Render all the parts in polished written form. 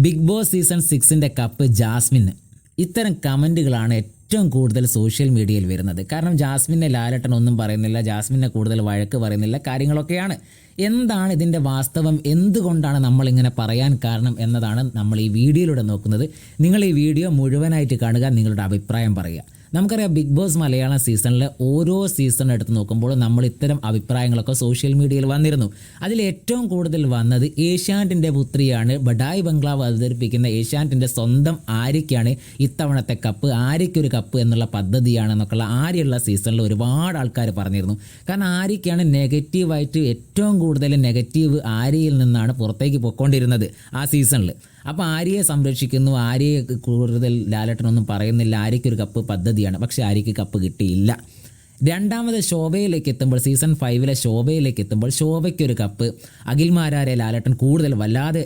Big boss season 6ൻ്റെ cup ജാസ്മിന്. ഇത്തരം കമൻറ്റുകളാണ് ഏറ്റവും കൂടുതൽ സോഷ്യൽ മീഡിയയിൽ വരുന്നത്. കാരണം ജാസ്മിനെ ലാലേട്ടൻ ഒന്നും പറയുന്നില്ല, ജാസ്മിനെ കൂടുതൽ വഴക്ക് പറയുന്നില്ല, കാര്യങ്ങളൊക്കെയാണ്. എന്താണ് ഇതിൻ്റെ വാസ്തവം, എന്തുകൊണ്ടാണ് നമ്മളിങ്ങനെ പറയാൻ കാരണം എന്നതാണ് നമ്മൾ ഈ വീഡിയോയിലൂടെ നോക്കുന്നത്. നിങ്ങൾ ഈ വീഡിയോ മുഴുവനായിട്ട് കാണുക, നിങ്ങളുടെ അഭിപ്രായം പറയുക. നമുക്കറിയാം ബിഗ് ബോസ് മലയാളം സീസണിലെ ഓരോ സീസൺ എടുത്ത് നോക്കുമ്പോൾ നമ്മൾ ഇത്തരം അഭിപ്രായങ്ങളൊക്കെ സോഷ്യൽ മീഡിയയിൽ വന്നിരുന്നു. അതിൽ ഏറ്റവും കൂടുതൽ വന്നത് ഏഷ്യാനെറ്റിൻ്റെ പുത്രിയാണ് ബഡായി ബംഗ്ലാവ് അവതരിപ്പിക്കുന്ന ഏഷ്യാനെറ്റിൻ്റെ സ്വന്തം ആര്യയ്ക്കാണ് ഇത്തവണത്തെ കപ്പ്, ആര്യയ്ക്കൊരു കപ്പ് എന്നുള്ള പദ്ധതിയാണെന്നൊക്കെയുള്ള ആര്യയുള്ള സീസണിൽ ഒരുപാട് ആൾക്കാർ പറഞ്ഞിരുന്നു. കാരണം ആര്യയ്ക്കാണ് നെഗറ്റീവായിട്ട് ഏറ്റവും കൂടുതൽ നെഗറ്റീവ് ആര്യയിൽ നിന്നാണ് പുറത്തേക്ക് പോയിക്കൊണ്ടിരുന്നത് ആ സീസണിൽ. അപ്പോൾ ആര്യയെ സംരക്ഷിക്കുന്നു, ആര്യയെ കൂടുതൽ ലാലേട്ടനൊന്നും പറയുന്നില്ല, ആര്യയ്ക്കൊരു കപ്പ് പദ്ധതിയാണ്. പക്ഷേ ആര്യയ്ക്ക് കപ്പ് കിട്ടിയില്ല. രണ്ടാമത് ശോഭയിലേക്ക് എത്തുമ്പോൾ, സീസൺ 5 ശോഭയിലേക്ക് എത്തുമ്പോൾ ശോഭയ്ക്കൊരു കപ്പ്, അഖിൽമാരാരെ ലാലേട്ടൻ കൂടുതൽ വല്ലാതെ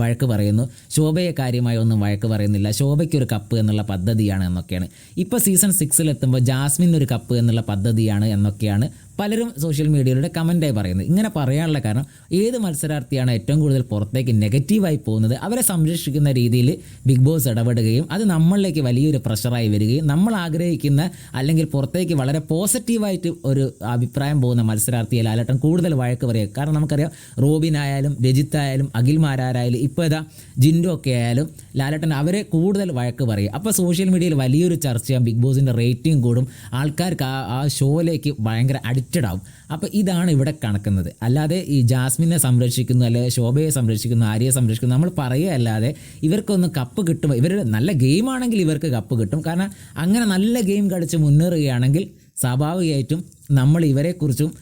വഴക്ക് പറയുന്നു. ശോഭയെ കാര്യമായി ഒന്നും വഴക്ക് പറയുന്നില്ല, ശോഭയ്ക്കൊരു കപ്പ് എന്നുള്ള പദ്ധതിയാണ് എന്നൊക്കെയാണ്. ഇപ്പോൾ സീസൺ 6 എത്തുമ്പോൾ ജാസ്മിനൊരു കപ്പ് എന്നുള്ള പദ്ധതിയാണ് എന്നൊക്കെയാണ് പലരും സോഷ്യൽ മീഡിയയിലൂടെ കമൻറ്റായി പറയുന്നത്. ഇങ്ങനെ പറയാനുള്ള കാരണം, ഏത് മത്സരാർത്ഥിയാണ് ഏറ്റവും കൂടുതൽ പുറത്തേക്ക് നെഗറ്റീവായി പോകുന്നത് അവരെ സംരക്ഷിക്കുന്ന രീതിയിൽ ബിഗ് ബോസ് ഇടപെടുകയും അത് നമ്മളിലേക്ക് വലിയൊരു പ്രഷറായി വരികയും നമ്മൾ ആഗ്രഹിക്കുന്ന അല്ലെങ്കിൽ പുറത്തേക്ക് വളരെ പോസിറ്റീവായിട്ട് ഒരു അഭിപ്രായം പോകുന്ന മത്സരാർത്ഥിയെ ലാലേട്ടൻ കൂടുതൽ വഴക്ക് പറയുക. കാരണം നമുക്കറിയാം റോബിനായാലും രജിത്തായാലും അഖിൽമാരായാലും ഇപ്പോൾ ഇതാ ജിൻഡോ ഒക്കെ ആയാലും ലാലേട്ടൻ അവരെ കൂടുതൽ വഴക്ക് പറയും. അപ്പോൾ സോഷ്യൽ മീഡിയയിൽ വലിയൊരു ചർച്ചയാണ്, ബിഗ് ബോസിൻ്റെ റേറ്റിംഗ് കൂടും, ആൾക്കാർക്ക് ആ ഷോയിലേക്ക് ഭയങ്കര ആവും. അപ്പോൾ ഇതാണ് ഇവിടെ കണക്കുന്നത്. അല്ലാതെ ഈ ജാസ്മിനെ സംരക്ഷിക്കുന്നു, അല്ലെങ്കിൽ ശോഭയെ സംരക്ഷിക്കുന്നു, ആര്യയെ സംരക്ഷിക്കുന്നു നമ്മൾ പറയുക അല്ലാതെ ഇവർക്കൊന്ന് കപ്പ് കിട്ടും. ഇവർ നല്ല ഗെയിമാണെങ്കിൽ ഇവർക്ക് കപ്പ് കിട്ടും. കാരണം അങ്ങനെ നല്ല ഗെയിം കളിച്ച് മുന്നേറുകയാണെങ്കിൽ സ്വാഭാവികമായിട്ടും നമ്മൾ ഇവരെക്കുറിച്ചും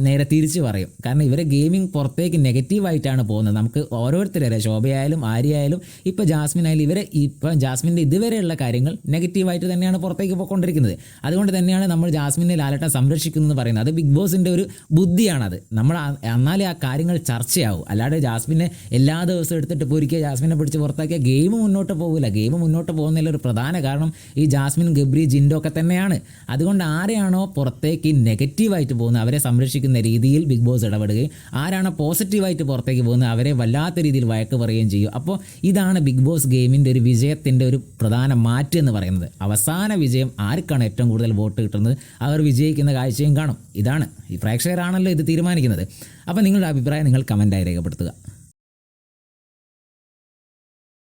നേരെ തിരിച്ച് പറയും. കാരണം ഇവരെ ഗെയിമിംഗ് പുറത്തേക്ക് നെഗറ്റീവായിട്ടാണ് പോകുന്നത്. നമുക്ക് ഓരോരുത്തരെ ശോഭയായാലും ആര്യയായാലും ഇപ്പോൾ ജാസ്മിനായാലും ഇപ്പം ജാസ്മിൻ്റെ ഇതുവരെയുള്ള കാര്യങ്ങൾ നെഗറ്റീവായിട്ട് തന്നെയാണ് പുറത്തേക്ക് പോയിക്കൊണ്ടിരിക്കുന്നത്. അതുകൊണ്ട് തന്നെയാണ് നമ്മൾ ജാസ്മിനെ ലാലേട്ടൻ സംരക്ഷിക്കുന്നു എന്ന് പറയുന്നത്. അത് ബിഗ് ബോസിൻ്റെ ഒരു ബുദ്ധിയാണത്. നമ്മൾ എന്നാലേ ആ കാര്യങ്ങൾ ചർച്ചയാവും. അല്ലാതെ ജാസ്മിനെ എല്ലാ ദിവസവും എടുത്തിട്ട് പൊരിക്കുക, ജാസ്മിനെ പിടിച്ച് പുറത്താക്കിയ ഗെയിം മുന്നോട്ട് പോകില്ല. ഗെയിം മുന്നോട്ട് പോകുന്നതിൽ ഒരു പ്രധാന കാരണം ഈ ജാസ്മിൻ, ഗബ്രി, ജിൻഡോ ഒക്കെ തന്നെയാണ്. അതുകൊണ്ട് ആരെയാണോ പുറത്തേക്ക് നെഗറ്റീവായിട്ട് പോകുന്നത് അവരെ സംരക്ഷിക്കുന്ന രീതിയിൽ ബിഗ് ബോസ് ഇടപെടുകയും ആരാണ് പോസിറ്റീവായിട്ട് പുറത്തേക്ക് പോകുന്നത് അവരെ വല്ലാത്ത രീതിയിൽ വഴക്ക് പറയുകയും ചെയ്യും. അപ്പോൾ ഇതാണ് ബിഗ് ബോസ് ഗെയിമിൻ്റെ ഒരു വിജയത്തിൻ്റെ ഒരു പ്രധാന മാറ്റം എന്ന് പറയുന്നത്. അവസാന വിജയം ആർക്കാണ് ഏറ്റവും കൂടുതൽ വോട്ട് കിട്ടുന്നത് അവർ വിജയിക്കുന്ന കാഴ്ചയും കാണും. ഇതാണ് ഈ പ്രേക്ഷകരാണല്ലോ ഇത് തീരുമാനിക്കുന്നത്. അപ്പോൾ നിങ്ങളുടെ അഭിപ്രായം നിങ്ങൾ കമൻറ്റായി രേഖപ്പെടുത്തുക.